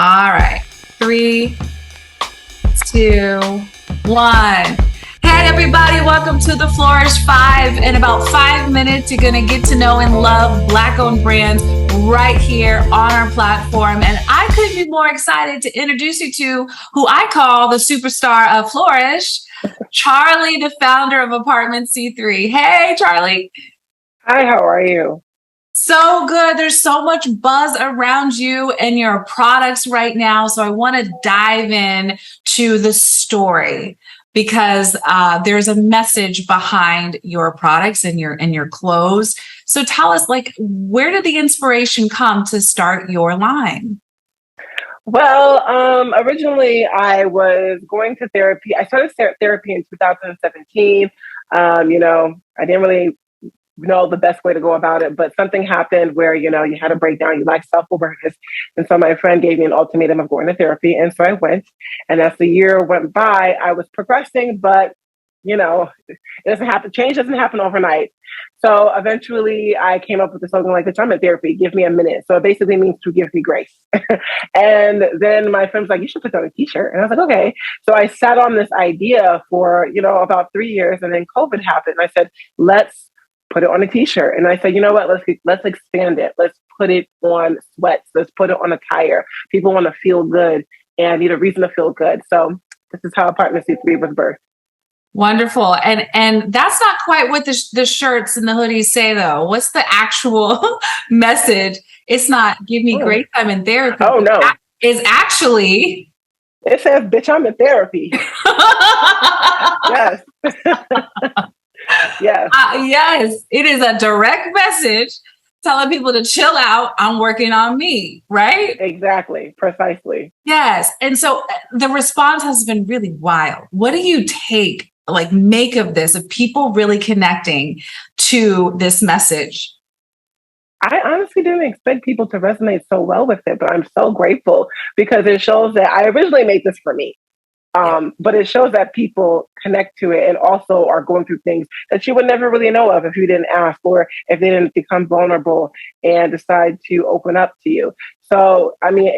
All right. 3, 2, 1. Hey, everybody. Welcome to the Flourysh 5. In about 5 minutes, you're going to get to know and love Black-owned brands right here on our platform. And I couldn't be more excited to introduce you to who I call the superstar of Flourysh, Charlie, the founder of Apt C3. Hey, Charlie. Hi, how are you? So good. There's so much buzz around you and your products right now. So I want to dive in to the story because there's a message behind your products and your clothes. So tell us, where did the inspiration come to start your line? Well, originally I was going to therapy. I started therapy in 2017. I didn't really know the best way to go about it, but something happened where, you had a breakdown, you lacked self-awareness. And so my friend gave me an ultimatum of going to therapy. And so I went. And as the year went by, I was progressing, but, it doesn't happen. Change doesn't happen overnight. So eventually I came up with the slogan like this: I'm in therapy, give me a minute. So it basically means to give me grace. And then my friend was like, you should put that on a t-shirt. And I was like, okay. So I sat on this idea for, about 3 years, and then COVID happened. And I said, let's put it on a t-shirt. And I said, you know what, let's expand it. Let's put it on sweats. Let's put it on a tire. People want to feel good and need a reason to feel good. So this is how Apt C3 was birthed. Wonderful. And that's not quite what the shirts and the hoodies say, though. What's the actual message? It's not give me great time in therapy. Oh, no. It's actually... It says, bitch, I'm in therapy. Yes. Yes. Yes. It is a direct message telling people to chill out. I'm working on me. Right? Exactly. Precisely. Yes. And so the response has been really wild. What do you make of this, of people really connecting to this message? I honestly didn't expect people to resonate so well with it, but I'm so grateful because it shows that I originally made this for me. But it shows that people connect to it and also are going through things that you would never really know of if you didn't ask or if they didn't become vulnerable and decide to open up to you. So, I mean,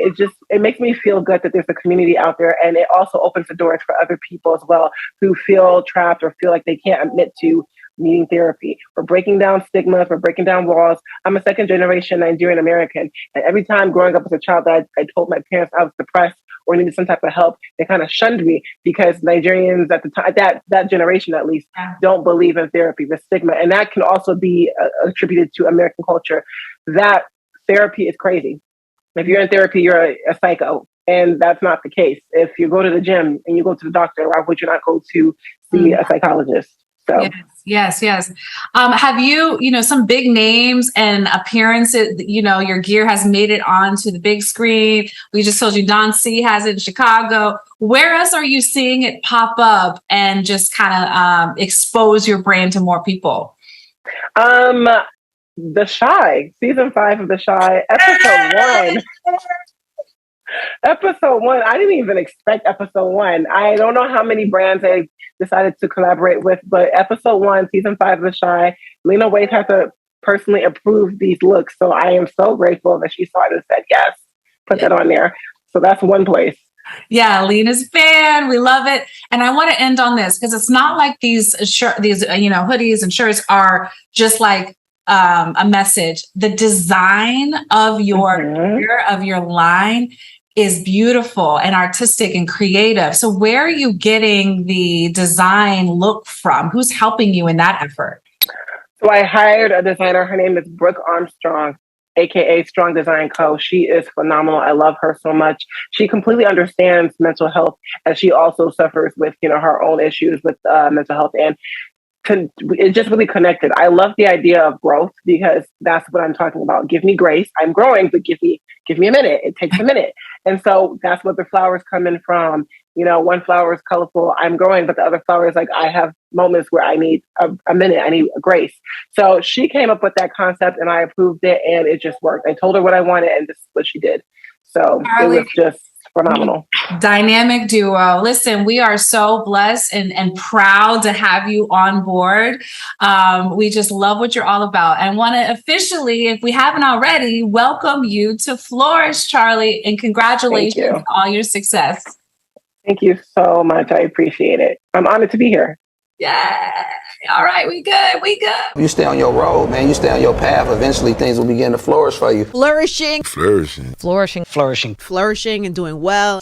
it makes me feel good that there's a community out there, and it also opens the doors for other people as well who feel trapped or feel like they can't admit to needing therapy. We're breaking down stigmas, we're breaking down walls. I'm a second generation Nigerian American, and every time growing up as a child that I told my parents I was depressed or needed some type of help, they kind of shunned me because Nigerians at the time, that generation at least, don't believe in therapy, the stigma. And that can also be attributed to American culture, that therapy is crazy. If you're in therapy, you're a psycho. And that's not the case. If you go to the gym and you go to the doctor, why would you not go to see a psychologist? So. Yes. Have you, some big names and appearances, your gear has made it onto the big screen. We just told you Don C has it in Chicago. Where else are you seeing it pop up and just kind of expose your brand to more people? The Shy, season 5 of The Shy, episode 1. Episode 1, I didn't even expect episode 1. I don't know how many brands they decided to collaborate with, but episode 1, season 5 of The Shy, Lena Waithe had to personally approve these looks. So I am so grateful that she saw it and said, yes, put that on there. So that's one place. Yeah, Lena's a fan. We love it. And I want to end on this because it's not like these hoodies and shirts are just like a message. The design of your gear, of your line is beautiful and artistic and creative. So where are you getting the design look from? Who's helping you in that effort? So I hired a designer. Her name is Brooke Armstrong, aka Strong Design Co. She is phenomenal. I love her so much. She completely understands mental health, as she also suffers with, her own issues with mental health, and it just really connected. I love the idea of growth because that's what I'm talking about. Give me grace. I'm growing, but give me a minute. It takes a minute. And so that's what the flowers come in from. One flower is colorful. I'm growing, but the other flower is like, I have moments where I need a minute. I need grace. So she came up with that concept and I approved it and it just worked. I told her what I wanted and this is what she did. So Charlie, it was just phenomenal. Dynamic duo. Listen, we are so blessed and proud to have you on board. We just love what you're all about and want to officially, if we haven't already, welcome you to Flourysh, Charlie, and congratulations on all your success. Thank you so much. I appreciate it. I'm honored to be here. Yeah. All right, we good. You stay on your road, man. You stay on your path. Eventually, things will begin to flourish for you. Flourishing. Flourishing. Flourishing. Flourishing. Flourishing and doing well.